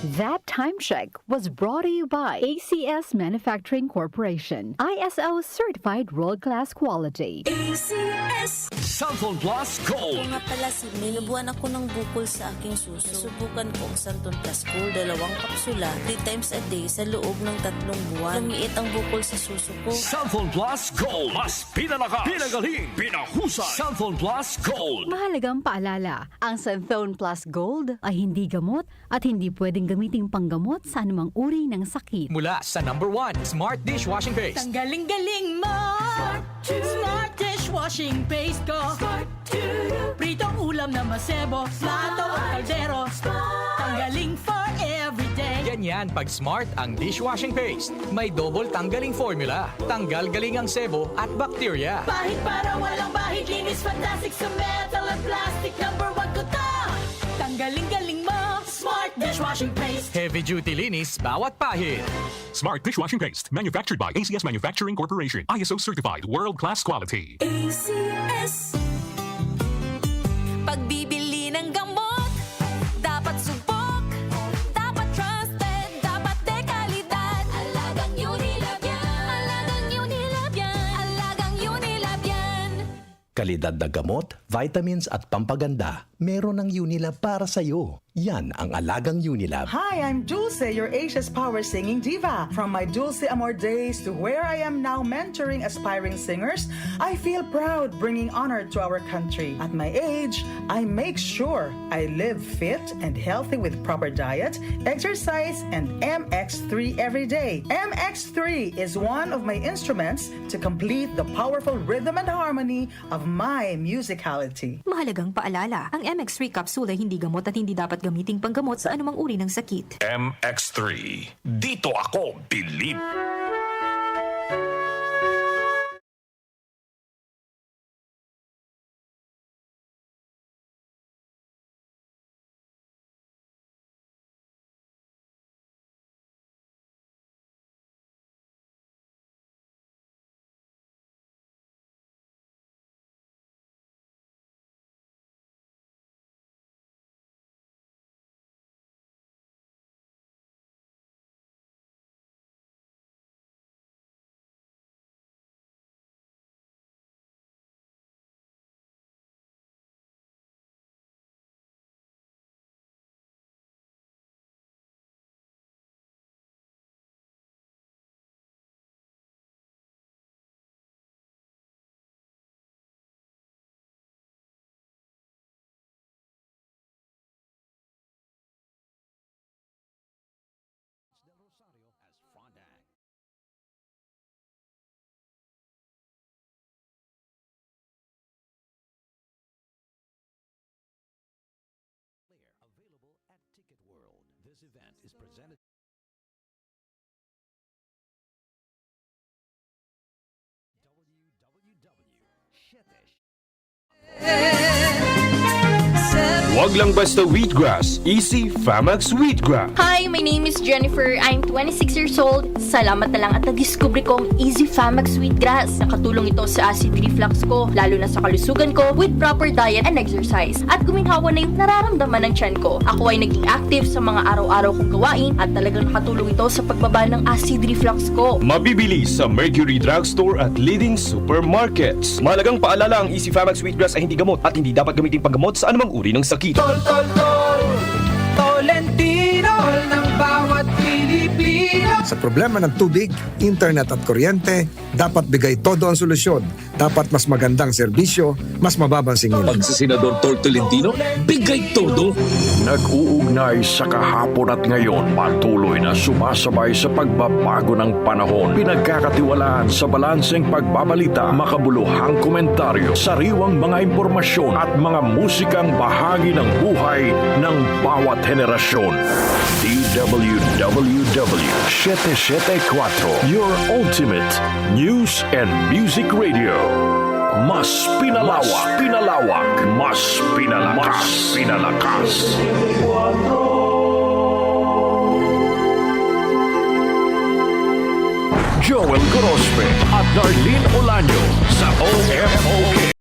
That time check was brought to you by ACS Manufacturing Corporation, ISO certified world-class quality. ACS Santon Plus Gold. Kung nga pala si May, nabuhan ako ng bukol sa aking suso. Subukan ko ang Santon Plus Gold, 2 kapsula, 3 times a day sa loob ng 3 buwan. Lumiit ang bukol sa suso ko. Santon Plus Gold. Mas pinalakas, pinagaling, pinahusay. Santon Plus Gold. Mahalagang paalala, ang Santon Plus Gold ay hindi gamot at hindi pwedeng gamiting panggamot sa anumang uri ng sakit. Mula sa #1 Smart Dishwashing Paste. Tanggaling-galing mo! Smart Dishwashing Paste ko! Pritong ulam na masebo, plato o kaldero. Tanggaling for everyday. Ganyan pag Smart ang dishwashing paste. May double tanggaling formula. Tanggal galing ang sebo at bakterya. Bahid para walang bahid, linis fantastic sa metal at plastic. #1 ko to! Tanggaling-galing mo! Smart Dishwashing Paste. Heavy duty linis bawat pahid. Smart Dishwashing Paste, manufactured by ACS Manufacturing Corporation. ISO certified, world-class quality. ACS Pagbibili ng gamot, dapat subok, dapat trusted, dapat dekalidad. Alagang Unilab yan, alagang Unilab yan, alagang Unilab yan. Kalidad na gamot, vitamins at pampaganda, meron ng Unilab para sa'yo. Yan ang alagang Unilab. Hi, I'm Dulce, your Asia's power singing diva. From my Dulce Amor days to where I am now mentoring aspiring singers, I feel proud bringing honor to our country. At my age, I make sure I live fit and healthy with proper diet, exercise, and MX3 every day. MX3 is one of my instruments to complete the powerful rhythm and harmony of my musicality. Mahalagang paalala, ang MX3 capsule ay hindi gamot at hindi dapat gamiting panggamot sa anumang uri ng sakit. MX3. Dito ako bilib. Available at Ticket World. This event is presented Wag lang basta wheatgrass. Easy Famax Wheatgrass. Hi, my name is Jennifer. I'm 26 years old. Salamat na lang at na-discover ko ang Easy Famax Wheatgrass. Nakatulong ito sa acid reflux ko, lalo na sa kalusugan ko, with proper diet and exercise. At guminhawa na yung nararamdaman ng tiyan ko. Ako ay naging active sa mga araw-araw kong gawain at talagang nakatulong ito sa pagbaba ng acid reflux ko. Mabibili sa Mercury Drugstore at leading supermarkets. Mahalagang paalala, ang Easy Famax Wheatgrass ay hindi gamot at hindi dapat gamitin panggamot sa anumang uri ng sakit. Tol, tol, tol, Tolentino ng bawat Pilipino. Sa problema ng tubig, internet at kuryente, dapat bigay todo ang solusyon. Dapat mas magandang serbisyo, mas mababang singil. Pag si Senador Tolentino, bigay todo. Nag-uugnay sa kahapon at ngayon, patuloy na sumasabay sa pagbabago ng panahon. Pinagkakatiwalaan sa balanseng pagbabalita, makabuluhang komentaryo, sariwang mga impormasyon at mga musikang bahagi ng buhay ng bawat henerasyon. DWWW 774, your ultimate news and music radio. Mas pinalawak, mas pinalakas. Joel Gorospe at Darlene Olaño sa OFOK.